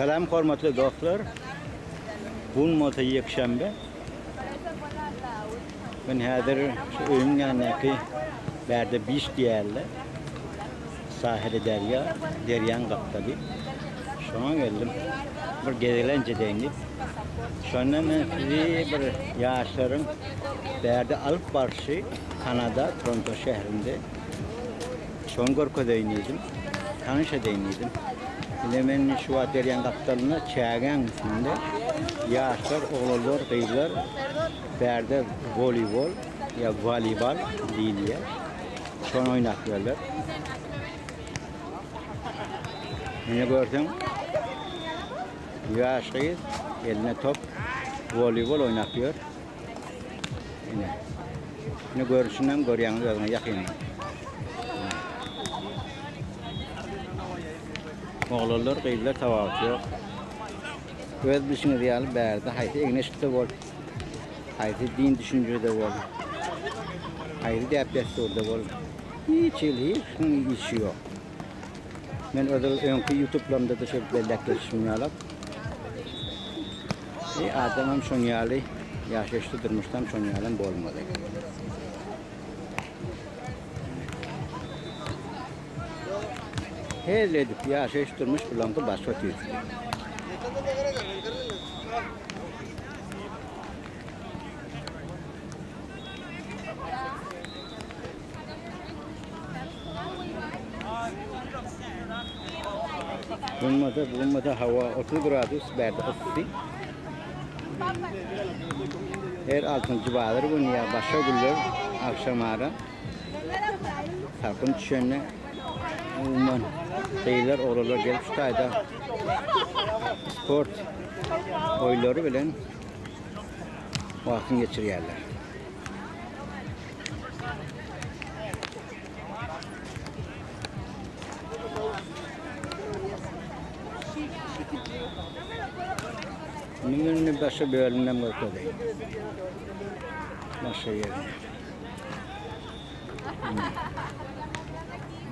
Selam hormatly dostlar. Bugün mota yekşembe. Ben hazır şu öyün yanındaki berde biş diyerler. Sahile deryan kaptadı. Şu an geldim. Bir gezelence denip. Sonra sizi bir yaşların berde alıp barışı Kanada Toronto şehrinde. Şongorko deneydim. Tanışa deneydim. Hemen şu deryan kaptalına çağıran üstünde yaşlar, oğullar, kıyılar berde voleybol ya voleybol değil ya. Son oynatıyorlar. Yine gördüm. Yaşlıyız. Eline top voleybol oynatıyor. Yine görüşünden görüyanlar yakın. Oğullar, kıyılar tava atıyor. Öz düşünce diyalım berde. Haydi egneşte var. Haydi din düşüncede var. Haydi depresi orada var. Hiç işi yok. Ben önkü YouTube'lamda da şöyle bellekleşim yalap. Adamım şun yalı. Yaşaştı durmuştam şun yalım bolmadı. Her edip yaşaştı durmuş bulantı başka tüyüdü. Bulunmada hava 30 gradus berde ısıtı. Her altın civarları bu niye başka güller akşamara sarkın düşenle umman kıyılar oralar gelip şu tayda sport oyları bilen vaktini geçiriyorlar. Bunun başka bölümden bakıyorum. Başka yerine.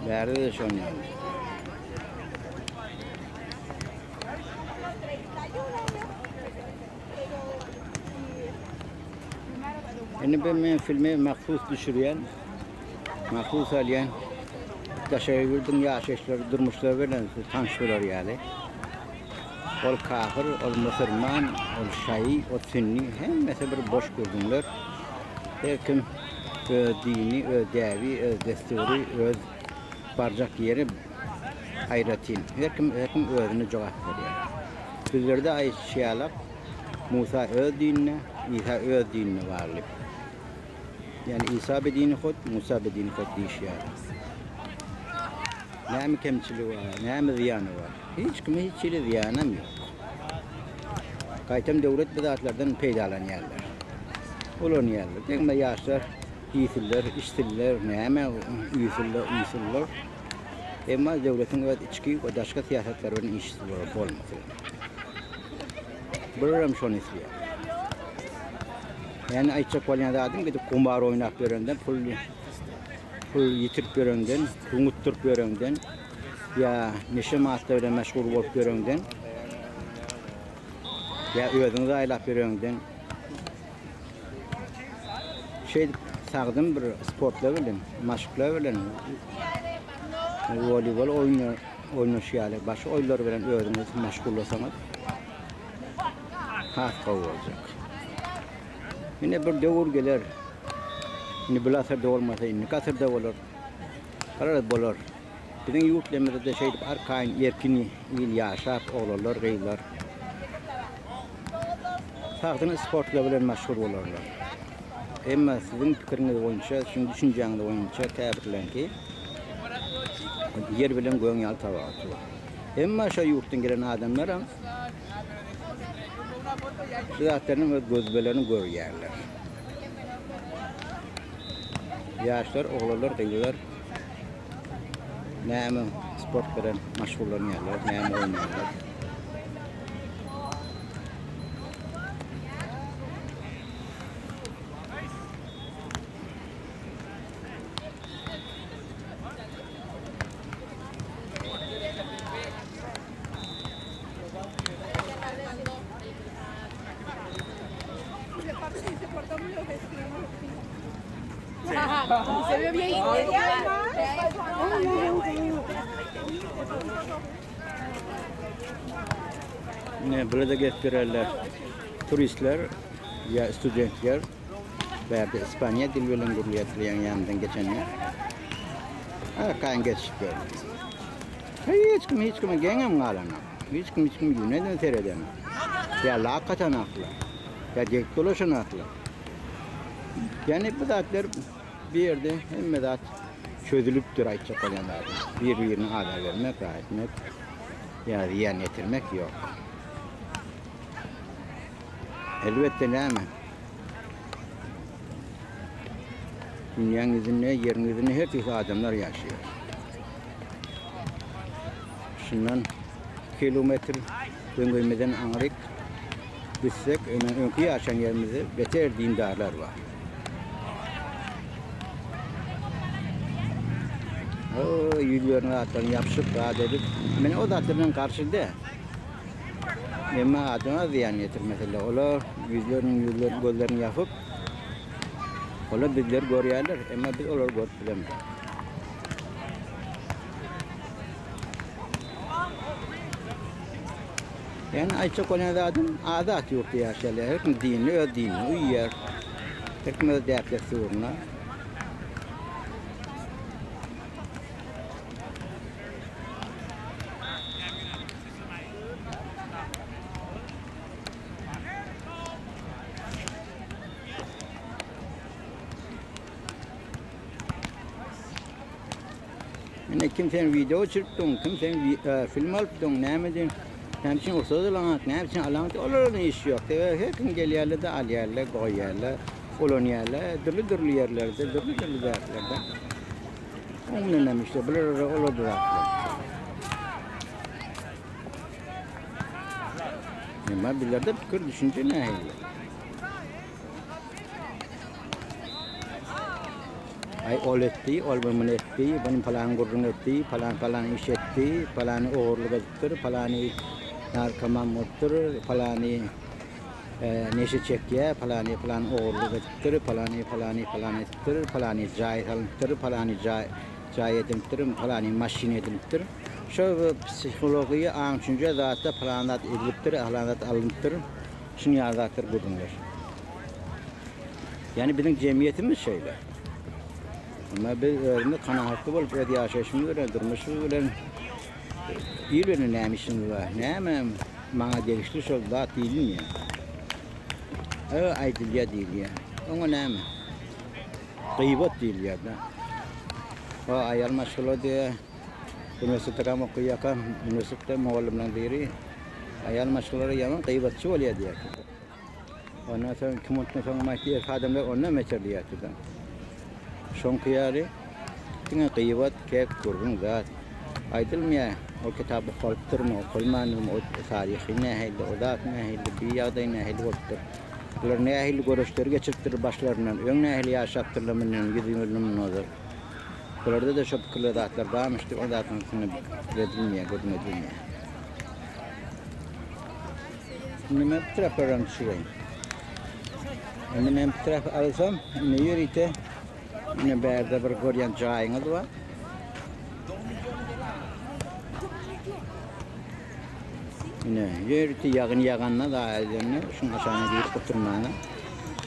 Berde de şu an yani. Yani ben filmi mahsus düşürüyen, mahsus alayan, teşekkürden yaşaşlar, durmuşlar veren tanıştılar yani. Ol kafir, ol Müslüman, ol Şii, ol Sünni, hemmesi bir boş gördüler. Her kim öz dini, öz devi, öz desturi, öz barcak yeri hayratin. Her kim özünü cevap veriyor. Bizlerde ayet şeyler, Musa öz dinine, İsa öz dinine varlık. Yani İsa bedini kod, Musa bedini kod dişiyor. Ne mi kemçiliği var, ne mi ziyanı var. Hiç kime hiç şeyle ziyanım yok. Kaytam devlet bidatlardan peydalan yerler. Olan yerler. Tekme yaşlar, iyisiller, işsiller, ne mi iyisiller. Ama devletin evet içki ve başka siyasetlerin işsizler olması. Bırırım şunu istiyor. Yani ayçak valyanda adım gidip kumbar oynak görenden, pul yitirip görenden, unutturup görenden, ya neşe maatlarıyla meşgul olup görenden, ya özünüzü aylap görenden, sağdım bir sportla bilin, maşıkla bilin, voleybol oynaşıyla, başka oyunlar bilen özünüzü meşgul olsanız, hafta olacak. Yine bir devur gelir, yine bir asırda olmasa, yine kasırda olur, karar bulur. Bizim yurtlarımızda da arkayın erkini il yaşap, oğullar, kıyılar. Sağdığın sportla bilen meşhur olurlar. Ama sizin fikriniz boyunca, şimdi düşünceniz boyunca tebriklen ki yer bilen göğün yal tava atıyor. Ama şu yurttan gelen adamlar zatlarının ve gözbelerini görüyorlar. Yaşlar, oğullar, kıyılar neyme sport bilen meşgullanıyorlar, neyme oynuyorlar. Ne burada gösterirler. Turistler ya studentler veya da İspanya dil bilen guruluyatlayan yanından geçenler. Kayan geçip görüyor. Hiç kim gengem kalana. Hiç kim yöneden seyreden. Ya lakatan aklı. Ya dik dolaşan aklı. Yani bu zatlar bir yerde hem de çözülüptür aytacak olanlar. Birbirine haber vermek, etmek, ya ziyan getirmek yok. Elbette ne mi? Dünyanın yüzünde, yerin yüzünde her türlü adamlar yaşıyor. Şundan kilometre döngümeden anırık düşsek, önkü yaşayan yerimizde beter dindarlar var. O yüzlerini atlarını yapışıp rahat edip, ben o da atlarının karşında. Ama adına ziyan getir mesela. Ola yüzlerini gözlerini yapıp, ola bizler görüyorlar ama biz onları görüp bilemiyoruz. Yani ayçak olan adam adat yurtta yaşarlar. Herkes dini, uyuyor. Herkes dertleri uğruna. Yani kimsenin video çırptın, kimsenin film alıptın, ne medin, ne için ortada alamak, ne için alamak, onların işi yok. Her gün geliyorlar da alıyorlar, koyuyorlar, koloniyorlar, dırlı yerlerde, dırlı dertlerde. Onun önemli işte, böyle olur da. Ama bizlerde fikir düşünce ne hayli? Ay ol etti, olmaman etti, benim falan gurrun etti, falan iş etti, falan oğurluk ettir, falan narkoman muttur, falan neşe çekiyor, falan oğurluk ettir, falan ettir, falan cahit alındır, falan cahit edildir, falan maşin edildir. Şu psikolojiyi ançunca zaten planat edildir, planat alındır, şunu yazatır gurrunlar. Yani bizim cemiyetimiz şeyler. Ama biz öğrenme kanaatlı olup öyle yaşayışımız öyle durmuşuz öyle iyi böyle neymişimiz var. Neyim bana gelişti çok daha değilim ya. O aydılya değil ya. Ona neyim? Gıybet değil ya da. O ayal maşgulu diye üniversitede okuyakan üniversitede muallimden biri ayal maşgulları yaman gıybetçi oluyor diye. Ondan sonra kim unutma sonra mahkeye adamlar onunla meçhuliyatı. Son kıyarı, yine kıyıvat kek kurgun zat. Aydılmaya, o kitabı kalktırma, okulmanım, o tarihi ne hayli, o dat ne hayli, bir yağday ne hayli oldur. Bunlar ne hayli görüşleri geçirttir başlarından, ön ne hayli yaşattırlamının, yüzümünün odur. Bunlarda da şu fikirli datlar varmıştır, o datın üstüne edilmeye, görmedilmeye. Şimdi ben bir taraflardan düşüreyim. Şimdi ben bir taraf alsam, ne yürüyte, yine berde bir görüyen cahayınız var. Yine yürütü yağanına da aydınlı, şunun aşağına girip oturmağına.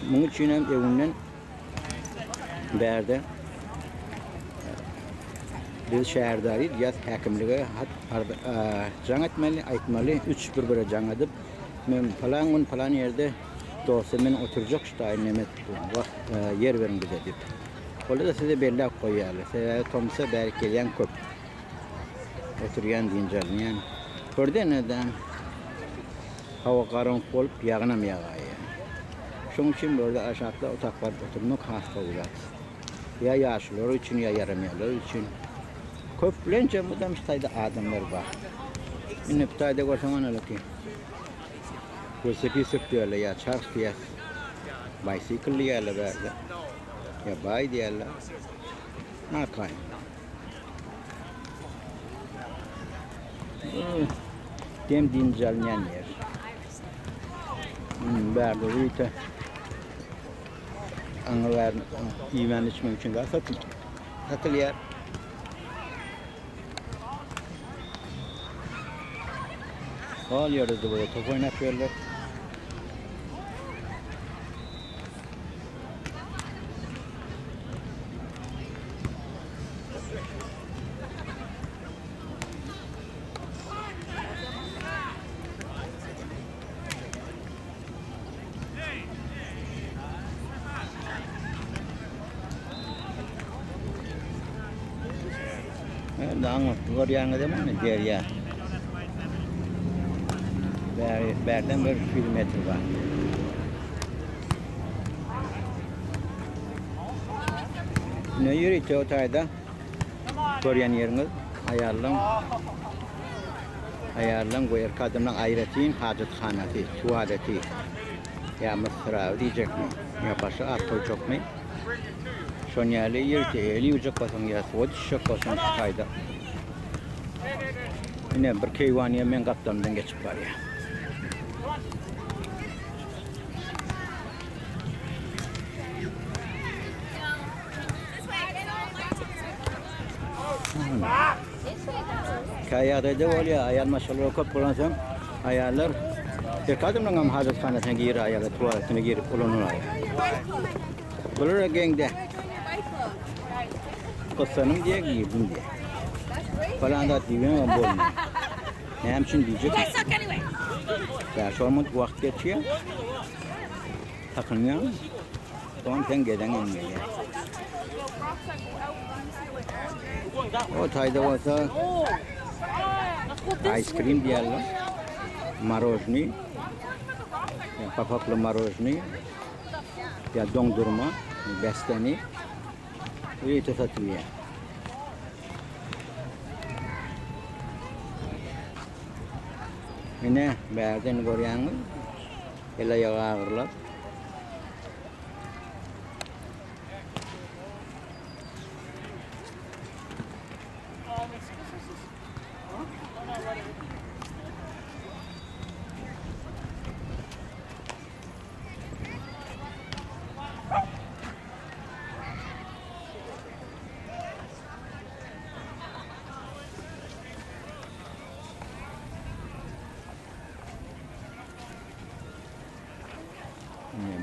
Bunun için evinden berde biz şehirdarıyız, yaz hakimliğe can etmeli, aytmalı, 3 bir can edip, ben falan yerde dosyamın oturacak işte nemet yer verin bize deyip. Öyle de size belli koyuyorlar. Size tomsa belki gelen köp. Oturuyan deyince yani. Orada neden? Hava karanlık olup yağınam yağıyor. Şunun için böyle aşağıda otaklarda oturmak hasta olur. Ya yaşlılar için ya yaramayanlar için. Köplence bu demiş tayda adamlar var. Yine bir tayda görsen öyle ki. Velosiped sürtüyorlar ya çarp diye. Bicycle diyorlar böyle. Ya bay diyorlar. Ne kayın? Dem dincelyen yer. Böyle uyuta. anılar yemen içmek için de satılıyor. Alıyoruz da böyle top oynatıyorlar. Dağın oraya değil mi? Derya. Berden bir kilometre var. Ne yürüyüyor o tayda? Koruyan yeriniz ayarlan koyar kadınla ayratayım hacethanati, tuvaleti ya mısra diyecek mi? Ya başka at koyacak mı? Şon yerli yürüyüyor, eli ucak basın ya, o düşecek basın tayda. Yine bir keyvaniye men kaptanından geçip var ya. Kayada da var ya, ayar maşallah çok bulansam ayarlar. Kadınla ngam hacethanasına gir ayarlar, tuvaletine girip bulunur ayar. Bulur gengde. Kısanım diye girdim diye. Falan da diyeyim ama bolmuyor. Ne için diyecek? Ya sormak vakit geçiyor. Takılmıyor. Tamam sen geden inmiyor ya. O tayda olsa ice cream diyorlar. Marojni. Papaklı marojni. Ya dondurma. Besteni. Öyle satılıyor. Yine berden görüyorsunuz. Ele yağı ağırlar.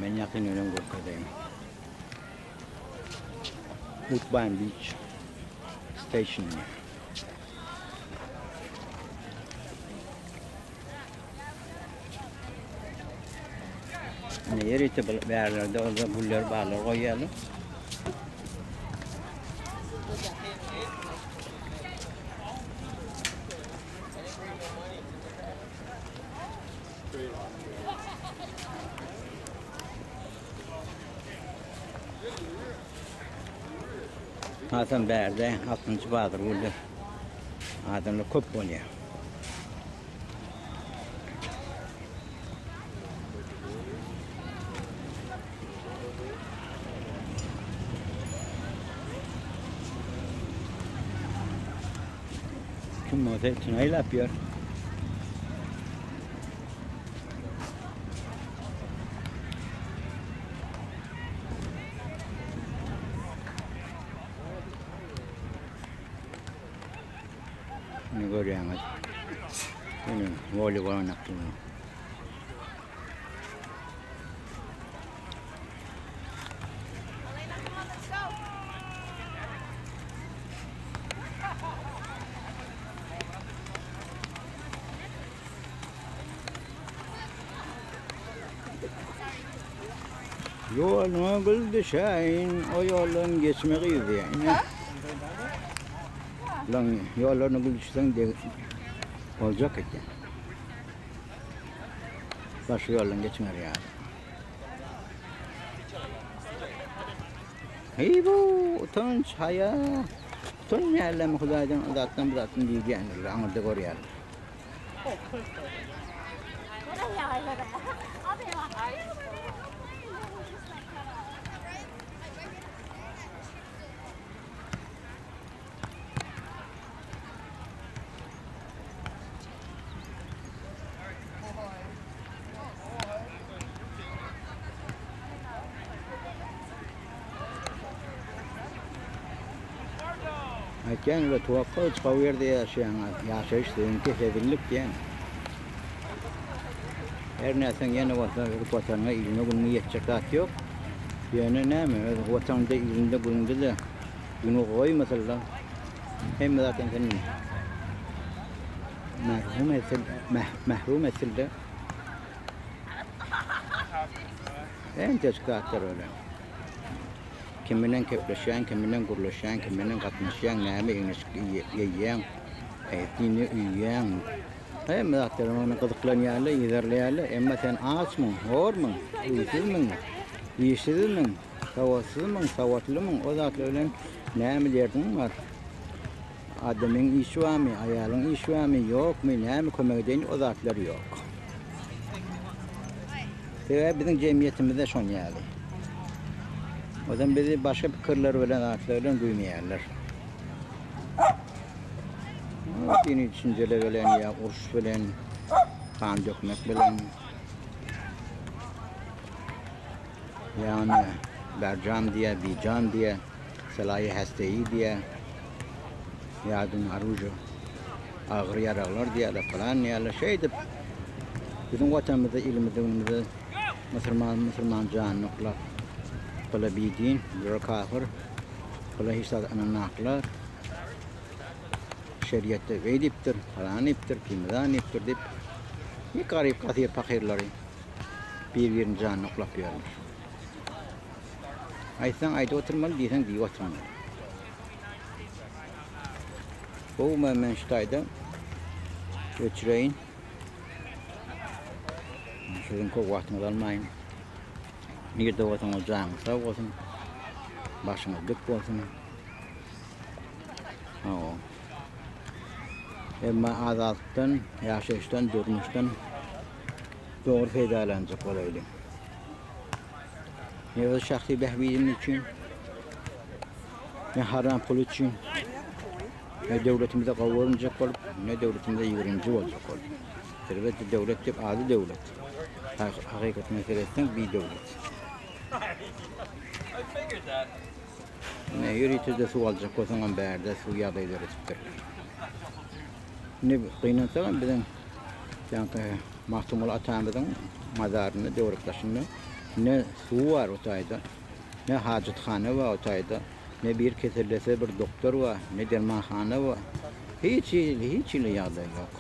Ben yakın yönüm Gorka'dayım. Woodbine Beach Station. Yer ite bir yerlerde orada buller bağlar koyalım. Hasan Bey'de 6. Bahadır burada. Adamla köp oluyor. Kim o da tünel yapıyor. Ne görüyorsunuz? Benim voleybol oynattım. Yoluna gül düşeyin, o yoldan geçmeyi yani. Lan yollarına gül düşsen de olacak ki. Başka yoldan geçmer ya. Hey bu utanç haya. Utanç yerleme Hudaydan uzattan diyeceğindir. Anladık oraya. Ayken ve tuvakka çıkav yerde yaşayış dedinki sevillik diyen. Her neysen yine vatanına iline bunu yetecek rahat yok. Yani ne mi? Vatanda ilinde bulundu da bunu koy mesela. Hem zaten senin mahrum etsildi. En teşkilatlar öyle. Kiminden köpleşen, kiminden gurlaşan, kiminden katmışan, neyme yiyen, ettiğini üyen. Hem zaten onu kızıklanyalı, ilerleyalı. Ama sen ağaç mı, hor mu, uysuz mu, iyisiz mi, savatsız mı, savatlı mı? O zaten öyle neyme derdin var. Adamın işi var mı, ayağının işi var mı, yok mu, neyme kömek edin, o zatlar yok. Ve bizim cemiyetimizde son yani. O zaman bizi başka bir kırlar ölen ağaçlardan duymayarlar. Dini düşünceler ölen ya, urş ölen, kan dökmek ölen. Yani bercan diye, bican diye, salayı hasteyi diye, yardım arucu, ağır yaralar diye, falan diye, şeydir. Bizim vatanımızda, ilimizde, Müslüman canlıklar. Kala bidin, bir kafir, kala hisat ananaklar, şeriatte veydiptir, falan iptir, kimden iptir deyip, bir garip katı fakirleri birbirini canlıklar yapıyorlar. Aysan ayda oturmalı, diysen diye oturmalı. Bu menştayda göçüreyin. Şunun kok vaktini almayın. Nerede olsun ocağın sağ olsun, başına dük olsun. Ama azatlıktan, yaşayıştan, durmuştan doğru faydalanacak olaydı. Ne o şahsi behviyenin için, ne haram pul için, ne devletimize kavurulacak olup, ne devletimize yığırıncı olacak olup. Elbette devlet hep adı devlet. Hakikat meselesinden bir devlet. Ne yürütüde su alacak olsan berde su yağdaydı öğretiptirler. Ne kıynansalan bizim yani mahtumul atamızın mazarını devrektaşında ne su var otayda, ne hacethane var otayda, ne bir kesilese bir doktor var, ne dermanhane var. Hiç yağda yok.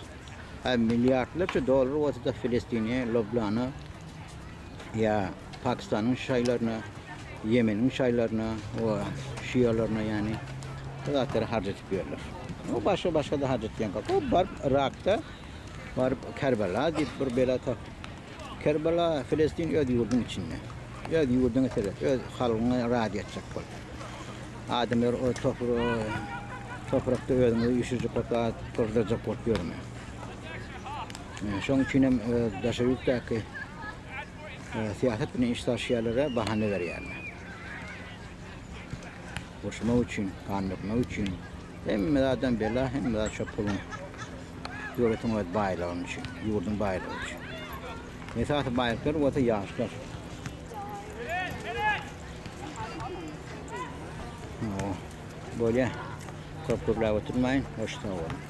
Milyarlarca dolar ortada Filistin'e, Lübnan'a ya Pakistan'ın şeylerine, Yemen'in şeylerine, o Şialarına yani zaten harcatıyorlar. O başka da harcatıyor. O var Irak'ta, var Kerbela deyip bir bela tak. Kerbela Filistin öd yurdun içinde. Öd yurdun içinde. Öd halkına rahat edecek bol. Adamlar o toprakta ödünü üşücü kota kırdıracak korkuyor mu? Şunun için Daşayurt'taki siyaset bini iştaşiyalara bahane veriyorlar. Boşma için, kanlıkma için hem zaten bela hem de çok kulun yönetim ve bayılağın için, yurdun bayılağı için. Mesela bayılıklar o da yaşlar. Böyle korkularla oturmayın, hoşça olun.